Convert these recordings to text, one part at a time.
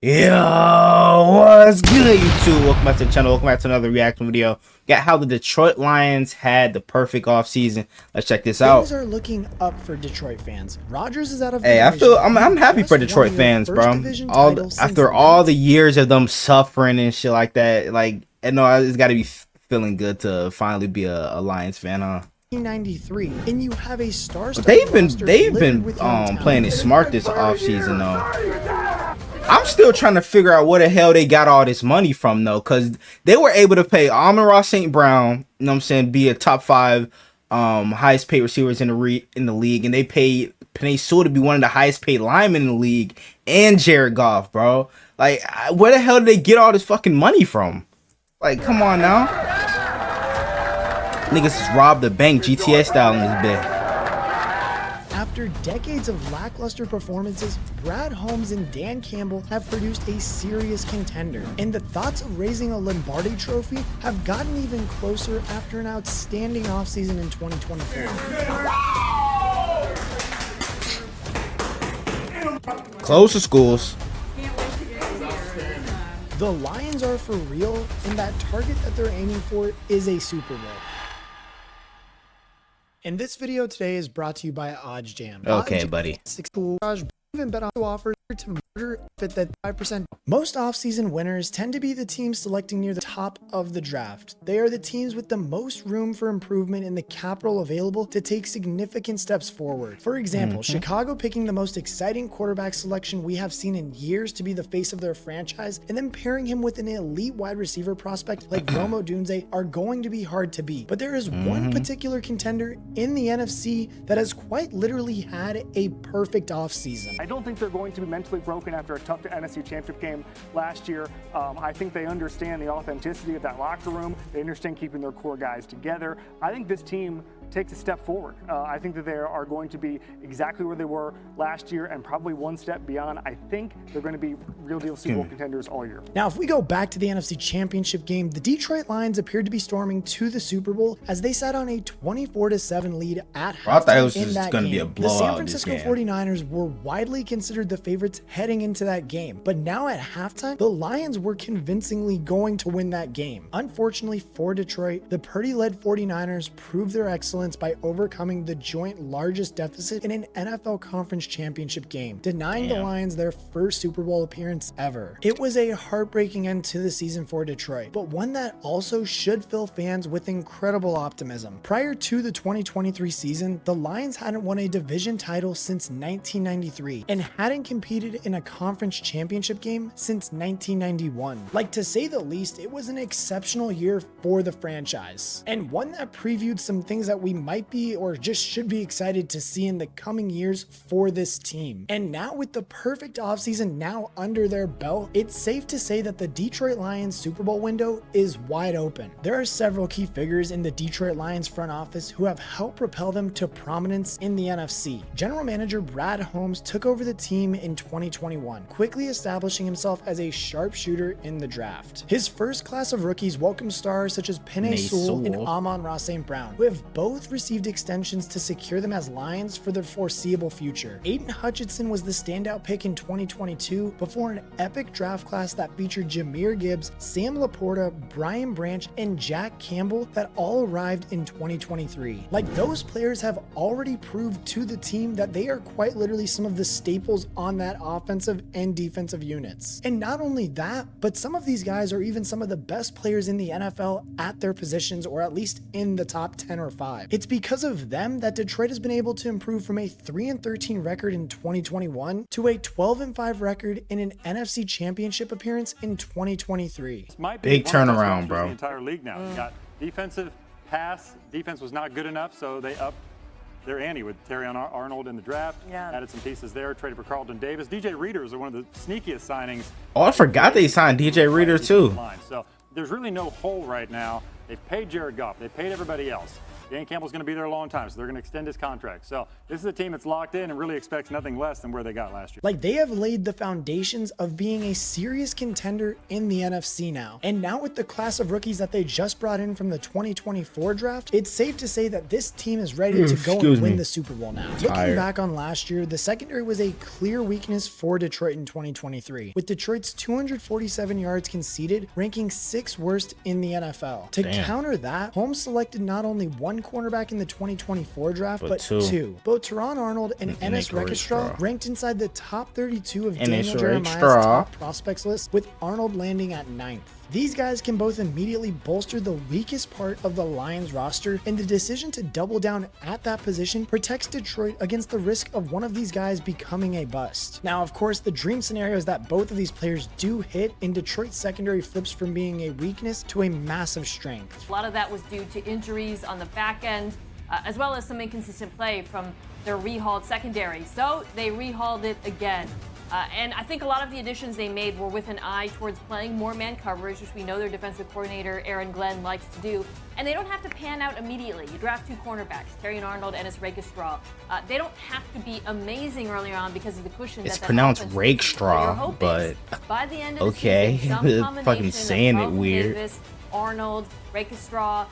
Yo, what's good, YouTube? Welcome back to the channel. Welcome back to another reaction video. Got how the Detroit Lions had the perfect offseason. Let's check this out. Things are looking up for Detroit fans. Rodgers is out of. Hey, I'm happy for Detroit fans, bro. After all the years of them suffering and shit like that, like, I know it's got to be feeling good to finally be a Lions fan, huh? 1993, and you have a star. They've been playing it smart this offseason though. I'm still trying to figure out where the hell they got all this money from though, because they were able to pay Amon-Ra St. Brown, you know what I'm saying, be a top 5 highest paid receivers in the league, and they paid Penei Sewell to be one of the highest paid linemen in the league, and Jared Goff, bro. Like, where the hell did they get all this fucking money from? Like, come on now. Niggas just robbed the bank GTA style in this bit. After decades of lackluster performances, Brad Holmes and Dan Campbell have produced a serious contender, and the thoughts of raising a Lombardi trophy have gotten even closer after an outstanding offseason in 2024. Close the schools. The Lions are for real, and that target that they're aiming for is a Super Bowl. And this video today is brought to you by OddsJam. Okay, buddy. Even bet on offers to murder fit that 5%. Most offseason winners tend to be the teams selecting near the top of the draft. They are the teams with the most room for improvement and the capital available to take significant steps forward. For example, Chicago picking the most exciting quarterback selection we have seen in years to be the face of their franchise, and then pairing him with an elite wide receiver prospect like Rome Odunze are going to be hard to beat. But there is one particular contender in the NFC that has quite literally had a perfect offseason. I don't think they're going to be mentally broken after a tough NFC Championship game last year. I think they understand the authenticity of that locker room. They understand keeping their core guys together. I think this team takes a step forward. I think that they are going to be exactly where they were last year and probably one step beyond. I think they're going to be real deal Super Bowl contenders all year. Now, if we go back to the NFC Championship game, the Detroit Lions appeared to be storming to the Super Bowl as they sat on a 24-7 lead at halftime. I thought it was just going to be a blowout. The San Francisco 49ers were widely considered the favorites heading into that game, but now at halftime, the Lions were convincingly going to win that game. Unfortunately for Detroit, the Purdy-led 49ers proved their excellence by overcoming the joint largest deficit in an NFL Conference Championship game, denying the Lions their first Super Bowl appearance ever. It was a heartbreaking end to the season for Detroit, but one that also should fill fans with incredible optimism. Prior to the 2023 season, the Lions hadn't won a division title since 1993 and hadn't competed in a conference championship game since 1991. Like, to say the least, it was an exceptional year for the franchise, and one that previewed some things that we might be or just should be excited to see in the coming years for this team. And now, with the perfect offseason now under their belt, it's safe to say that the Detroit Lions Super Bowl window is wide open. There are several key figures in the Detroit Lions front office who have helped propel them to prominence in the NFC. General manager Brad Holmes took over the team in 2021, quickly establishing himself as a sharpshooter in the draft. His first class of rookies welcomed stars such as Penei Sewell and Amon-Ra St. Brown, who have both received extensions to secure them as Lions for their foreseeable future. Aiden Hutchinson was the standout pick in 2022 before an epic draft class that featured Jahmyr Gibbs, Sam Laporta, Brian Branch, and Jack Campbell that all arrived in 2023. Like, those players have already proved to the team that they are quite literally some of the staples on that offensive and defensive units. And not only that, but some of these guys are even some of the best players in the NFL at their positions, or at least in the top 10 or 5. It's because of them that Detroit has been able to improve from a 3-13 record in 2021 to a 12-5 record in an NFC Championship appearance in 2023. Big turnaround, bro. The entire league now. You got defensive pass. Defense was not good enough, so they upped their ante with Terry Arnold in the draft. Added some pieces there. Traded for Carlton Davis. DJ Reader is one of the sneakiest signings. Oh, I forgot they signed DJ Reader too. So there's really no hole right now. They've paid Jared Goff. They paid everybody else. Dan Campbell's going to be there a long time, so they're going to extend his contract. So this is a team that's locked in and really expects nothing less than where they got last year. Like, they have laid the foundations of being a serious contender in the NFC now. And now with the class of rookies that they just brought in from the 2024 draft, it's safe to say that this team is ready to go and win the Super Bowl now. Looking back on last year, the secondary was a clear weakness for Detroit in 2023, with Detroit's 247 yards conceded ranking 6th worst in the NFL. To counter that, Holmes selected not only one cornerback in the 2024 draft, but two. Both Teron Arnold and Ennis Rekestraw ranked inside the top 32 of Daniel Jeremiah's top prospects list, with Arnold landing at 9th. These guys can both immediately bolster the weakest part of the Lions roster, and the decision to double down at that position protects Detroit against the risk of one of these guys becoming a bust. Now, of course, the dream scenario is that both of these players do hit, and Detroit's secondary flips from being a weakness to a massive strength. A lot of that was due to injuries on the back end, as well as some inconsistent play from their rehauled secondary. So they rehauled it again. And I think a lot of the additions they made were with an eye towards playing more man coverage, which we know their defensive coordinator, Aaron Glenn, likes to do. And they don't have to pan out immediately. You draft 2 cornerbacks, Terrion Arnold and Ennis Rekestraw. They don't have to be amazing earlier on because of the cushion it's that pronounced Rakestraw, but by the end of the season, some combination fucking saying of it weird. Davis, Arnold, Rekestraw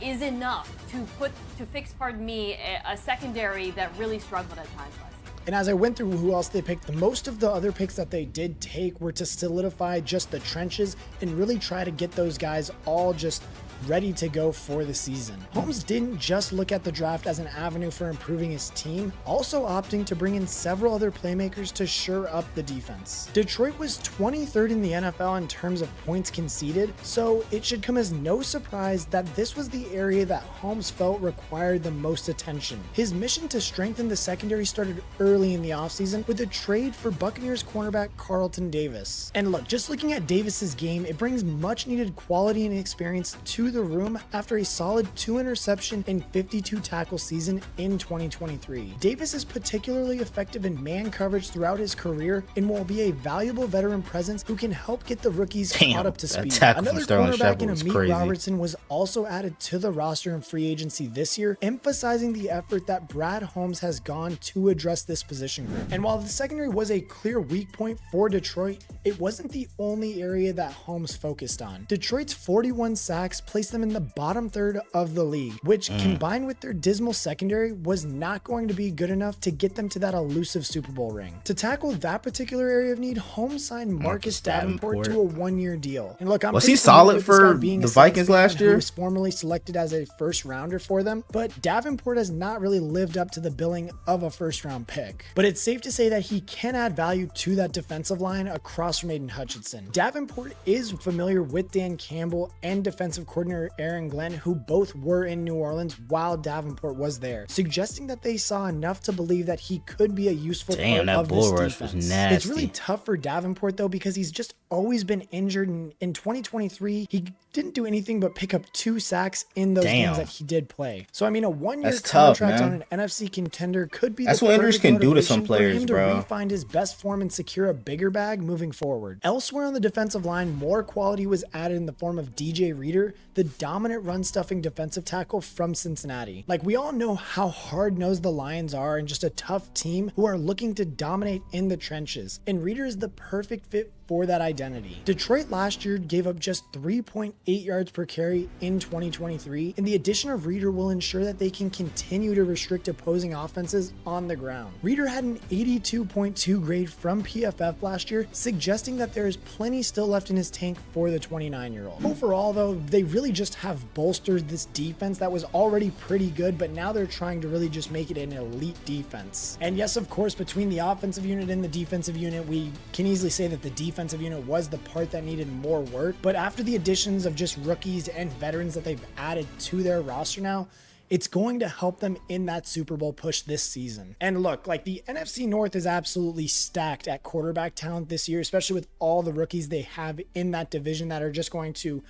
is enough to fix, a secondary that really struggled at times last year. And as I went through who else they picked, most of the other picks that they did take were to solidify just the trenches and really try to get those guys all just ready to go for the season. Holmes didn't just look at the draft as an avenue for improving his team, also opting to bring in several other playmakers to shore up the defense. Detroit was 23rd in the NFL in terms of points conceded, so it should come as no surprise that this was the area that Holmes felt required the most attention. His mission to strengthen the secondary started early in the offseason with a trade for Buccaneers cornerback Carlton Davis. And look, just looking at Davis's game, it brings much needed quality and experience to the room after a solid 2 interception and 52 tackle season in 2023. Davis is particularly effective in man coverage throughout his career and will be a valuable veteran presence who can help get the rookies caught up to speed. Another cornerback in Amik Robertson was also added to the roster in free agency this year, emphasizing the effort that Brad Holmes has gone to address this position group. And while the secondary was a clear weak point for Detroit, it wasn't the only area that Holmes focused on. Detroit's 41 sacks placed them in the bottom third of the league, which combined with their dismal secondary was not going to be good enough to get them to that elusive Super Bowl ring. To tackle that particular area of need, Holmes signed Marcus Davenport to a 1-year deal. And look, was he solid for the Vikings last year? He was formerly selected as a first rounder for them, but Davenport has not really lived up to the billing of a first round pick. But it's safe to say that he can add value to that defensive line across from Aiden Hutchinson. Davenport is familiar with Dan Campbell and defensive coordinator Aaron Glenn, who both were in New Orleans while Davenport was there, suggesting that they saw enough to believe that he could be a useful part of this defense. It's really tough for Davenport though, because he's just always been injured, and in 2023 he didn't do anything but pick up 2 sacks in those games that he did play. So I mean, a 1-year contract on an NFC contender could be that's what injuries can do to some players, for him to re-find his best form and secure a bigger bag moving forward. Elsewhere on the defensive line, more quality was added in the form of DJ Reader, the dominant run-stuffing defensive tackle from Cincinnati. Like, we all know how hard-nosed the Lions are and just a tough team who are looking to dominate in the trenches, and Reader is the perfect fit for that identity. Detroit last year gave up just 3.8 yards per carry in 2023, and the addition of Reader will ensure that they can continue to restrict opposing offenses on the ground. Reader had an 82.2 grade from PFF last year, suggesting that there is plenty still left in his tank for the 29-year-old. Overall though, they really just have bolstered this defense that was already pretty good, but now they're trying to really just make it an elite defense. And yes, of course, between the offensive unit and the defensive unit, we can easily say that the defensive unit was the part that needed more work, but after the additions of just rookies and veterans that they've added to their roster now, it's going to help them in that Super Bowl push this season. And look, like, the NFC North is absolutely stacked at quarterback talent this year, especially with all the rookies they have in that division that are just going to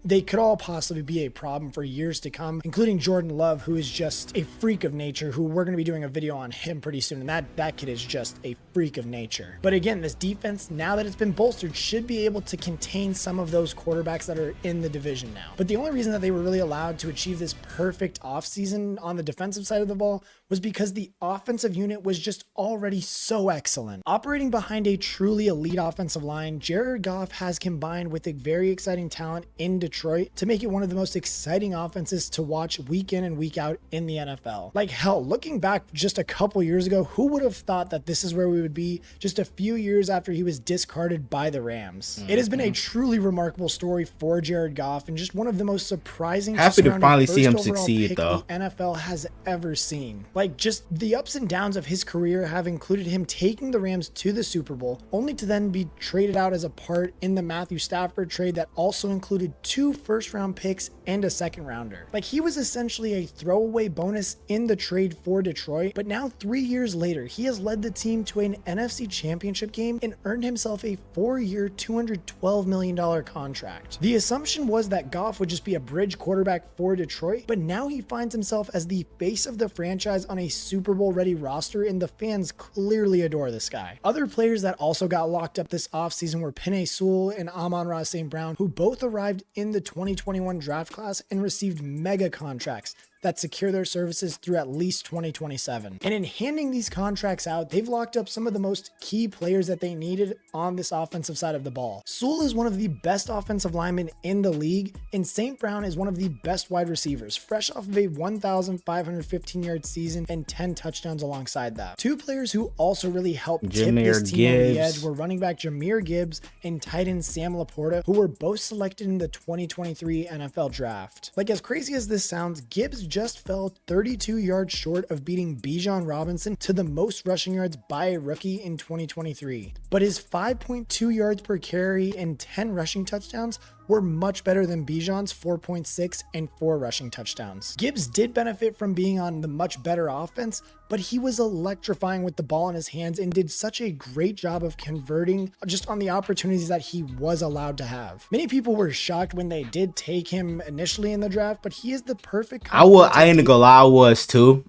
they could all possibly be a problem for years to come, including Jordan Love, who is just a freak of nature, who we're going to be doing a video on him pretty soon. And that kid is just a freak of nature. But again, this defense, now that it's been bolstered, should be able to contain some of those quarterbacks that are in the division now. But the only reason that they were really allowed to achieve this perfect offseason on the defensive side of the ball was because the offensive unit was just already so excellent. Operating behind a truly elite offensive line, Jared Goff has combined with a very exciting talent in Detroit to make it one of the most exciting offenses to watch week in and week out in the NFL. Like hell, looking back just a couple years ago, who would have thought that this is where we would be just a few years after he was discarded by the Rams? It has been a truly remarkable story for Jared Goff and just one of the most surprising. Happy to finally see him succeed, though. The NFL has ever seen. Like, just the ups and downs of his career have included him taking the Rams to the Super Bowl, only to then be traded out as a part in the Matthew Stafford trade that also included 2 first-round picks and a second-rounder. Like, he was essentially a throwaway bonus in the trade for Detroit, but now 3 years later, he has led the team to an NFC Championship game and earned himself a 4-year, $212 million contract. The assumption was that Goff would just be a bridge quarterback for Detroit, but now he finds himself as the face of the franchise on a Super Bowl ready roster, and the fans clearly adore this guy. Other players that also got locked up this offseason were Penei Sewell and Amon-Ra St. Brown, who both arrived in the 2021 draft class and received mega contracts that secure their services through at least 2027. And in handing these contracts out, they've locked up some of the most key players that they needed on this offensive side of the ball. Sewell is one of the best offensive linemen in the league, and St. Brown is one of the best wide receivers, fresh off of a 1,515-yard season and 10 touchdowns alongside that. 2 players who also really helped tip this team over the edge were running back Jahmyr Gibbs and tight end Sam Laporta, who were both selected in the 2023 NFL draft. Like, as crazy as this sounds, Gibbs just fell 32 yards short of beating Bijan Robinson to the most rushing yards by a rookie in 2023. But his 5.2 yards per carry and 10 rushing touchdowns were much better than Bijan's 4.6 and 4 rushing touchdowns. Gibbs did benefit from being on the much better offense, but he was electrifying with the ball in his hands and did such a great job of converting just on the opportunities that he was allowed to have. Many people were shocked when they did take him initially in the draft, but he is the perfect. I ain't gonna lie, I was too,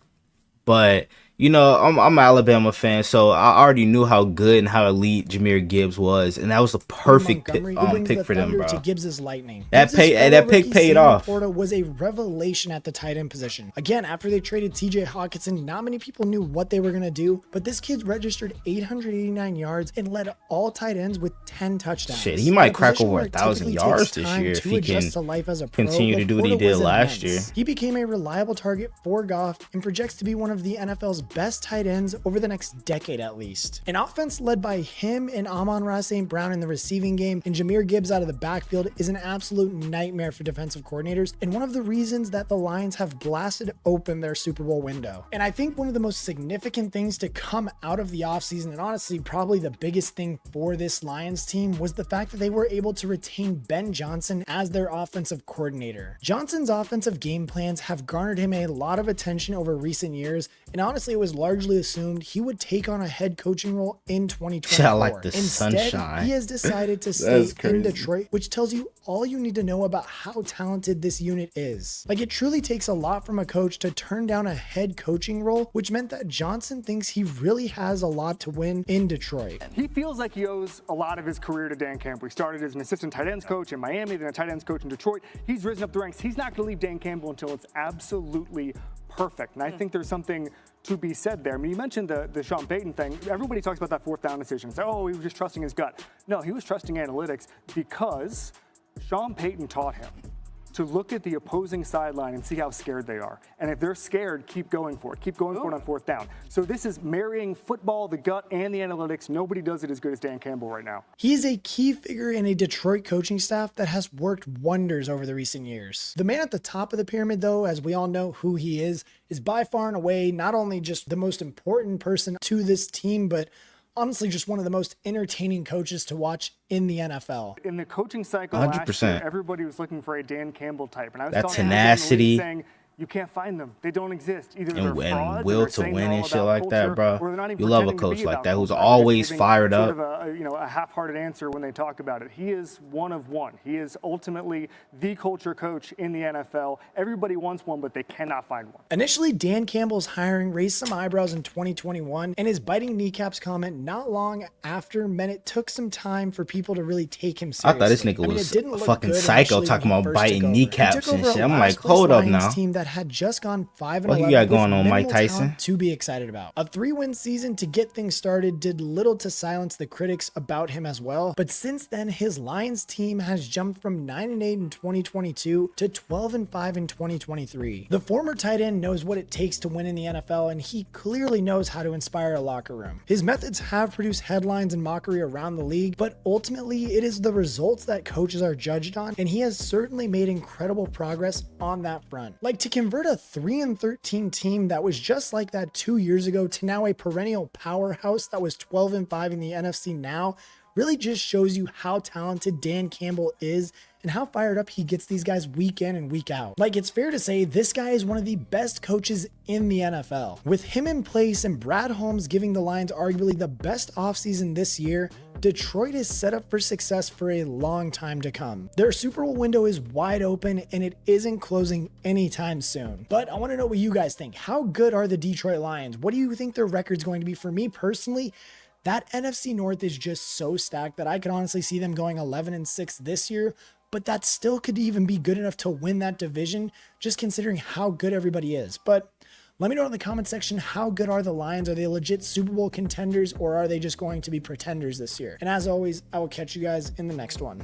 but you know, I'm an Alabama fan, so I already knew how good and how elite Jahmyr Gibbs was, and that was a perfect pick for them, bro. To Gibbs's Lightning. That pick paid off. Laporta was a revelation at the tight end position. Again, after they traded TJ Hawkinson, not many people knew what they were gonna do, but this kid registered 889 yards and led all tight ends with 10 touchdowns. Shit, he might crack over 1,000 yards this year if he can continue to do what he did last year. He became a reliable target for Goff and projects to be one of the NFL's best tight ends over the next decade at least. An offense led by him and Amon-Ra St. Brown in the receiving game and Jahmyr Gibbs out of the backfield is an absolute nightmare for defensive coordinators, and one of the reasons that the Lions have blasted open their Super Bowl window. And I think one of the most significant things to come out of the offseason, and honestly probably the biggest thing for this Lions team, was the fact that they were able to retain Ben Johnson as their offensive coordinator. Johnson's offensive game plans have garnered him a lot of attention over recent years, and honestly it was largely assumed he would take on a head coaching role in 2024. Yeah, like the Instead, sunshine. he has decided to stay in Detroit, which tells you all you need to know about how talented this unit is. Like, it truly takes a lot from a coach to turn down a head coaching role, which meant that Johnson thinks he really has a lot to win in Detroit. He feels like he owes a lot of his career to Dan Campbell. He started as an assistant tight ends coach in Miami, then a tight ends coach in Detroit. He's risen up the ranks. He's not going to leave Dan Campbell until it's absolutely perfect. And I think there's something to be said there. I mean, you mentioned the Sean Payton thing. Everybody talks about that 4th down decision. Say, oh, he was just trusting his gut. No, he was trusting analytics because Sean Payton taught him to look at the opposing sideline and see how scared they are. And if they're scared, keep going for it. Keep going for it on 4th down. So this is marrying football, the gut, and the analytics. Nobody does it as good as Dan Campbell right now. He is a key figure in a Detroit coaching staff that has worked wonders over the recent years. The man at the top of the pyramid, though, as we all know who he is by far and away not only just the most important person to this team, but honestly just one of the most entertaining coaches to watch in the NFL. In the coaching cycle 100%. last year, everybody was looking for a Dan Campbell type. And I was that talking tenacity. saying, You can't find them. They don't exist. Either they're And frauds, will they're to saying win they're all and shit about like that, culture, bro. or they're not even You love a pretending to coach be like about that who's culture. They're always giving fired sort up. of a half-hearted answer when they talk about it. He is one of one. He is ultimately the culture coach in the NFL. Everybody wants one, but they cannot find one. Initially, Dan Campbell's hiring raised some eyebrows in 2021, and his biting kneecaps comment not long after meant it took some time for people to really take him seriously. I thought this nigga was it didn't a look fucking good psycho initially talking when he about first took biting over. kneecaps He took and over shit. a I'm like, last-place hold up Lions now. team that had just gone 5-11 What you got with going on, Mike minimal Tyson? talent to be excited about. A 3-win season to get things started did little to silence the critics about him as well, but since then his Lions team has jumped from 9-8 in 2022 to 12-5 in 2023. The former tight end knows what it takes to win in the NFL, and he clearly knows how to inspire a locker room. His methods have produced headlines and mockery around the league, but ultimately it is the results that coaches are judged on, and he has certainly made incredible progress on that front. Like, to convert a 3-13 team that was just like that 2 years ago to now a perennial powerhouse that was 12-5 in the NFC now really just shows you how talented Dan Campbell is and how fired up he gets these guys week in and week out. Like, it's fair to say this guy is one of the best coaches in the NFL. With him in place and Brad Holmes giving the Lions arguably the best offseason this year, Detroit is set up for success for a long time to come. Their Super Bowl window is wide open and it isn't closing anytime soon. But I want to know what you guys think. How good are the Detroit Lions? What do you think their record's going to be? For me personally, that NFC North is just so stacked that I could honestly see them going 11-6 this year, but that still could even be good enough to win that division, just considering how good everybody is. But let me know in the comment section, how good are the Lions? Are they legit Super Bowl contenders, or are they just going to be pretenders this year? And as always, I will catch you guys in the next one.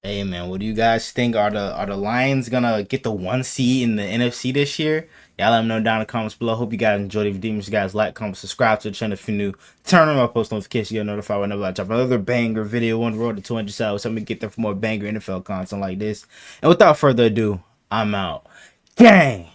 Hey man, what do you guys think? Are the Lions gonna get the 1 seed in the NFC this year? Y'all let me know down in the comments below. Hope you guys enjoyed the video. If you guys like, comment, subscribe to the channel if you're new. Turn on my post notifications. You'll notify whenever I drop another banger video on the road to 200 subs. So I'm gonna get there for more banger NFL content like this. And without further ado, I'm out. Gang!